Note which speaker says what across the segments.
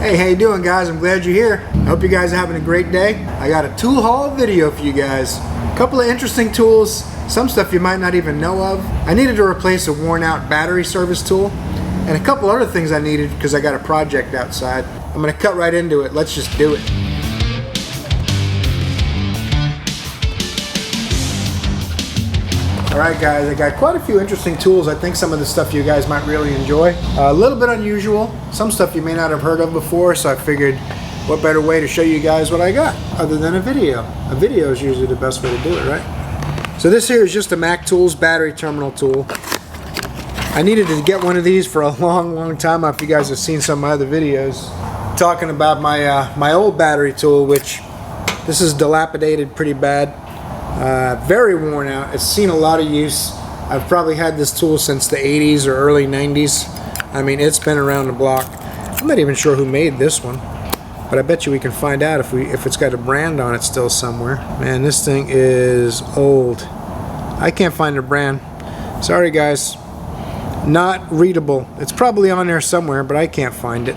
Speaker 1: Hey, how you doing, guys? I'm glad you're here. I hope you guys are having a great day. I got a tool haul video for you guys. A couple of interesting tools, some stuff you might not even know of. I needed to replace a worn out battery service tool, and a couple other things I needed because I got a project outside. I'm gonna cut right into it. Let's just do it. Alright guys, I got quite a few interesting tools. I think some of the stuff you guys might really enjoy. A little bit unusual. Some stuff you may not have heard of before, so I figured what better way to show you guys what I got other than a video. A video is usually the best way to do it, right? So this here is just a Mac Tools battery terminal tool. I needed to get one of these for a long time. If you guys have seen some of my other videos talking about my old battery tool, which this is dilapidated pretty bad. Very worn out. It's seen a lot of use. I've probably had this tool since the 80s or early 90s. I mean, it's been around the block. I'm not even sure who made this one, but I bet you we can find out if it's got a brand on it still somewhere. Man, this thing is old. I can't find a brand. Sorry guys. Not readable. It's probably on there somewhere, but I can't find it.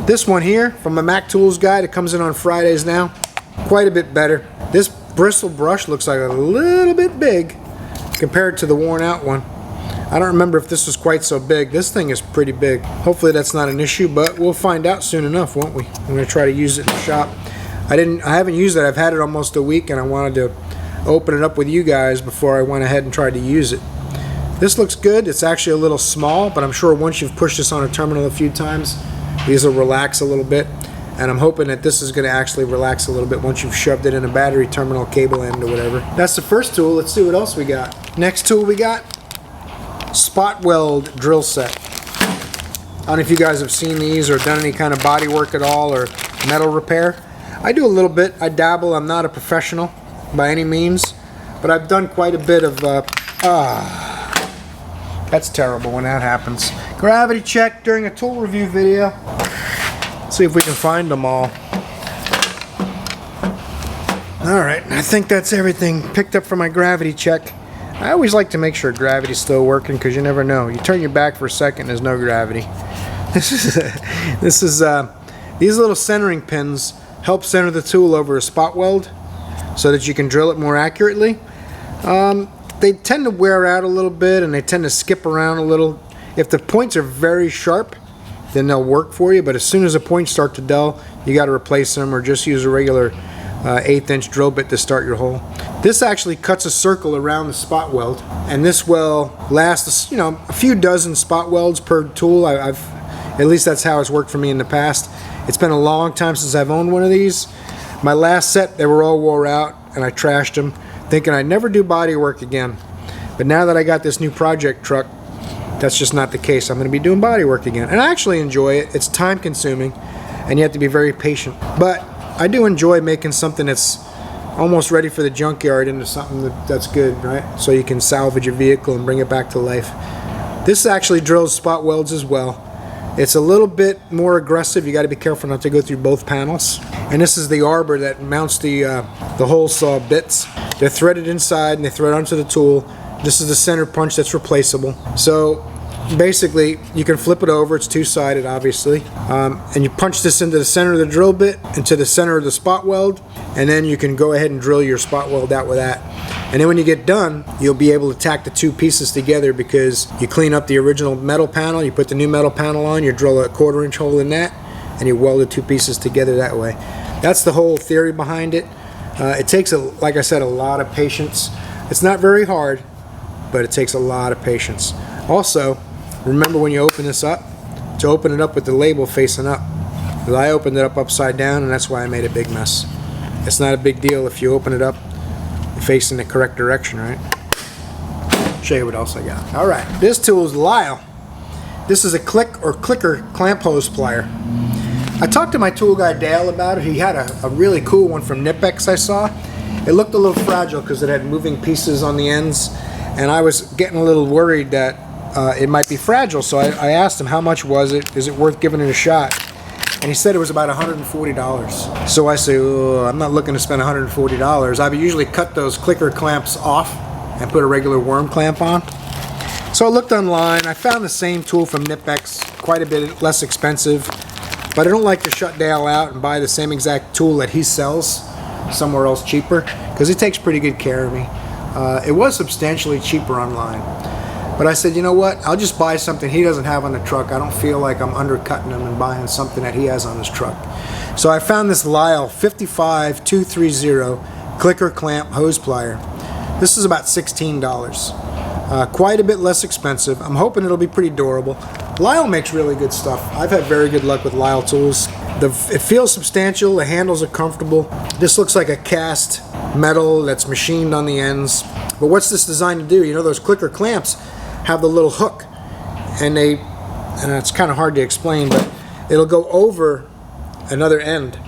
Speaker 1: This one here from a Mac Tools guide. It comes in on Fridays now. Quite a bit better. This bristle brush looks like a little bit big compared to the worn out one. I don't remember if this was quite so big. This thing is pretty big. Hopefully that's not an issue, but we'll find out soon enough, won't we? I'm gonna try to use it in the shop. I haven't used it. I've had it almost a week, and I wanted to open it up with you guys before I went ahead and tried to use it. This looks good. It's actually a little small, but I'm sure once you've pushed this on a terminal a few times, these will relax a little bit. And I'm hoping that this is going to actually relax a little bit once you've shoved it in a battery terminal cable end or whatever. That's the first tool. Let's see what else we got. Next tool we got, spot weld drill set. I don't know if you guys have seen these or done any kind of body work at all or metal repair. I do a little bit. I dabble. I'm not a professional by any means, but I've done quite a bit of that's terrible when that happens. Gravity check during a tool review video. See if we can find them all. Alright, I think that's everything picked up for my gravity check. I always like to make sure gravity's still working because you never know. You turn your back for a second, there's no gravity. These little centering pins help center the tool over a spot weld so that you can drill it more accurately. They tend to wear out a little bit and they tend to skip around a little. If the points are very sharp, then they'll work for you, but as soon as the points start to dull, you got to replace them or just use a regular 1/8 inch drill bit to start your hole. This actually cuts a circle around the spot weld, and this will last, you know, a few dozen spot welds per tool. At least that's how it's worked for me in the past. It's been a long time since I've owned one of these. My last set, they were all wore out, and I trashed them, thinking I'd never do body work again. But now that I got this new project truck, that's just not the case. I'm going to be doing body work again, and I actually enjoy it. It's time consuming and you have to be very patient, but I do enjoy making something that's almost ready for the junkyard into something that's good, right? So you can salvage your vehicle and bring it back to life. This actually drills spot welds as well. It's a little bit more aggressive. You got to be careful not to go through both panels. And this is the arbor that mounts the hole saw bits. They're threaded inside and they thread onto the tool. This is the center punch that's replaceable. So basically you can flip it over. It's two-sided obviously, and you punch this into the center of the drill bit, into the center of the spot weld, and then you can go ahead and drill your spot weld out with that. And then when you get done, you'll be able to tack the two pieces together because you clean up the original metal panel, you put the new metal panel on, you drill a 1/4 inch hole in that, and you weld the two pieces together that way. That's the whole theory behind it. It takes, like I said, a lot of patience. It's not very hard, but it takes a lot of patience. Also, remember when you open this up, to open it up with the label facing up. Because I opened it up upside down, and that's why I made a big mess. It's not a big deal if you open it up facing the correct direction, right? Show you what else I got. Alright, this tool is Lisle. This is a clicker clamp hose plier. I talked to my tool guy Dale about it. He had a really cool one from Knipex I saw. It looked a little fragile because it had moving pieces on the ends, and I was getting a little worried that it might be fragile, so I asked him how much was it, is it worth giving it a shot, and he said it was about $140. So I said, oh, I'm not looking to spend $140. I would usually cut those clicker clamps off and put a regular worm clamp on. So I looked online. I found the same tool from Knipex, quite a bit less expensive. But I don't like to shut Dale out and buy the same exact tool that he sells somewhere else cheaper, because he takes pretty good care of me. It was substantially cheaper online. But I said, you know what, I'll just buy something he doesn't have on the truck. I don't feel like I'm undercutting him and buying something that he has on his truck. So I found this Lisle 55230 clicker clamp hose plier. This is about $16. Quite a bit less expensive. I'm hoping it'll be pretty durable. Lisle makes really good stuff. I've had very good luck with Lisle tools. It feels substantial, the handles are comfortable. This looks like a cast metal that's machined on the ends. But what's this designed to do? You know, those clicker clamps have the little hook, and it's kind of hard to explain, but it'll go over another end.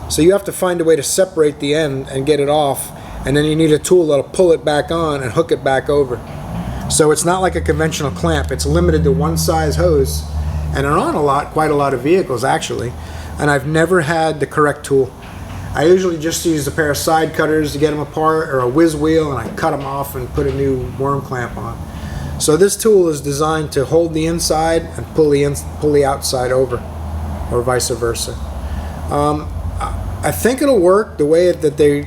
Speaker 1: So you have to find a way to separate the end and get it off, and then you need a tool that'll pull it back on and hook it back over. So it's not like a conventional clamp. It's limited to one size hose, and they're on quite a lot of vehicles actually, and I've never had the correct tool. I usually just use a pair of side cutters to get them apart, or a whiz wheel, and I cut them off and put a new worm clamp on. So this tool is designed to hold the inside and pull the outside over, or vice versa. I think it'll work the way they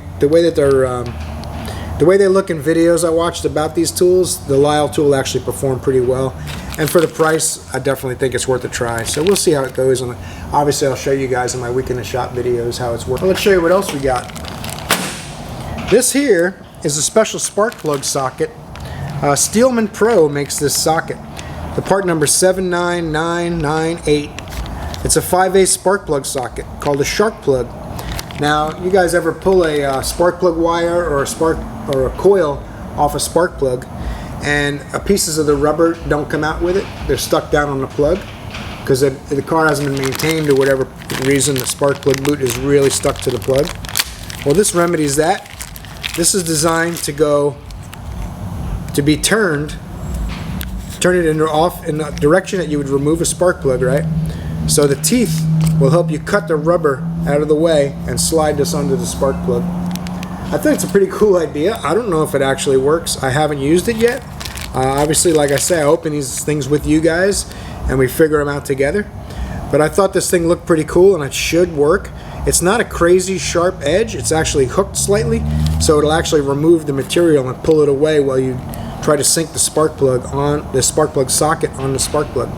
Speaker 1: look in videos I watched about these tools. The Lisle tool actually performed pretty well, and for the price, I definitely think it's worth a try. So we'll see how it goes, and obviously I'll show you guys in my week in the shop videos how it's working. Well, let's show you what else we got. This here is a special spark plug socket. Steelman Pro makes this socket. The part number 79998. It's a 5/8 spark plug socket called a shark plug. Now, you guys ever pull a spark plug wire or a coil off a spark plug, and pieces of the rubber don't come out with it? They're stuck down on the plug because the car hasn't been maintained, or whatever reason the spark plug boot is really stuck to the plug. Well, this remedies that. This is designed to be turned it in the direction that you would remove a spark plug, right? So the teeth will help you cut the rubber out of the way and slide this onto the spark plug. I think it's a pretty cool idea. I don't know if it actually works. I haven't used it yet. Obviously, like I say, I open these things with you guys and we figure them out together. But I thought this thing looked pretty cool, and it should work. It's not a crazy sharp edge. It's actually hooked slightly, so it'll actually remove the material and pull it away while you try to sink the spark plug socket on the spark plug.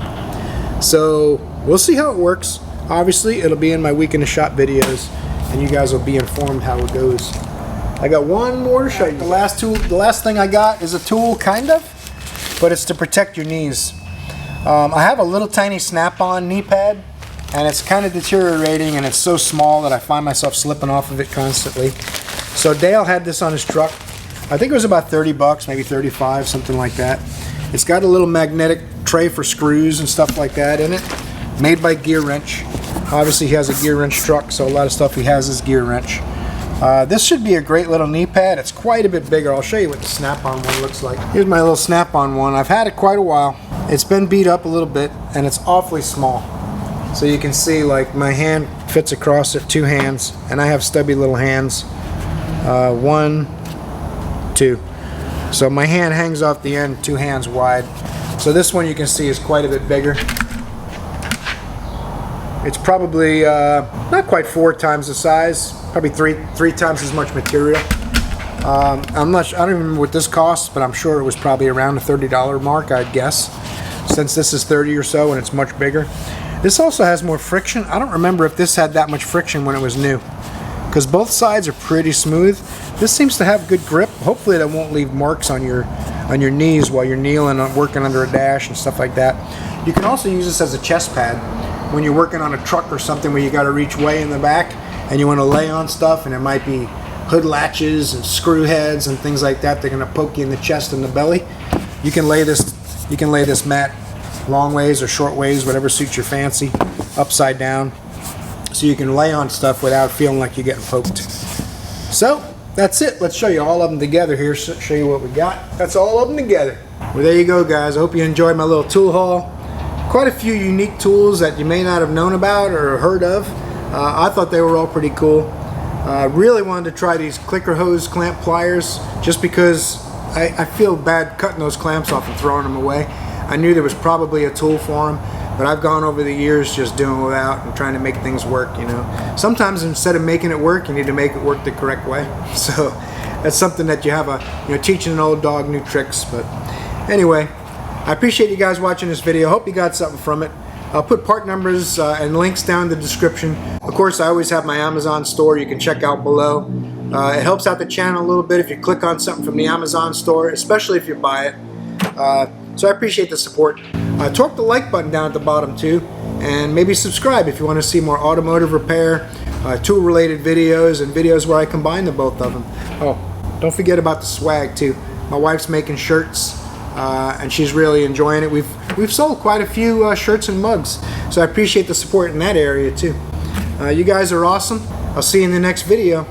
Speaker 1: So we'll see how it works. Obviously, it'll be in my week in the shop videos, and you guys will be informed how it goes. I got one more to show you. The last thing I got is a tool, kind of, but it's to protect your knees. I have a little tiny snap-on knee pad, and it's kind of deteriorating, and it's so small that I find myself slipping off of it constantly. So Dale had this on his truck. I think it was about 30 bucks, maybe 35, something like that. It's got a little magnetic tray for screws and stuff like that in it, made by Gearwrench. Obviously he has a Gearwrench truck, so a lot of stuff he has is Gearwrench. This should be a great little knee pad. It's quite a bit bigger. I'll show you what the snap-on one looks like. Here's my little snap-on one. I've had it quite a while. It's been beat up a little bit, and it's awfully small. So you can see, like, my hand fits across it, 2 hands, and I have stubby little hands. 1, 2. So my hand hangs off the end 2 hands wide. So this one you can see is quite a bit bigger. It's probably not quite 4 times the size, probably three times as much material. I don't even remember what this costs, but I'm sure it was probably around the $30 mark, I'd guess, since this is 30 or so and it's much bigger. This also has more friction. I don't remember if this had that much friction when it was new, because both sides are pretty smooth. This seems to have good grip. Hopefully that won't leave marks on your knees while you're kneeling and working under a dash and stuff like that. You can also use this as a chest pad when you're working on a truck or something where you got to reach way in the back and you want to lay on stuff, and it might be hood latches and screw heads and things like that. They're going to poke you in the chest and the belly. You can lay this mat long ways or short ways, whatever suits your fancy, upside down, so you can lay on stuff without feeling like you're getting poked. So that's it. Let's show you all of them together here. Show you what we got. That's all of them together. Well, there you go, guys. I hope you enjoyed my little tool haul. Quite a few unique tools that you may not have known about or heard of. I thought they were all pretty cool. Really wanted to try these clicker hose clamp pliers, just because I feel bad cutting those clamps off and throwing them away. I knew there was probably a tool for them, but I've gone over the years just doing without and trying to make things work, you know. Sometimes instead of making it work, you need to make it work the correct way. So that's something that you have teaching an old dog new tricks. But anyway, I appreciate you guys watching this video. Hope you got something from it. I'll put part numbers and links down in the description. Of course, I always have my Amazon store you can check out below. It helps out the channel a little bit if you click on something from the Amazon store, especially if you buy it. So I appreciate the support. Torque the like button down at the bottom too, and maybe subscribe if you want to see more automotive repair, tool related videos, and videos where I combine the both of them. Oh, don't forget about the swag too. My wife's making shirts and she's really enjoying it. We've sold quite a few shirts and mugs, so I appreciate the support in that area too. You guys are awesome. I'll see you in the next video.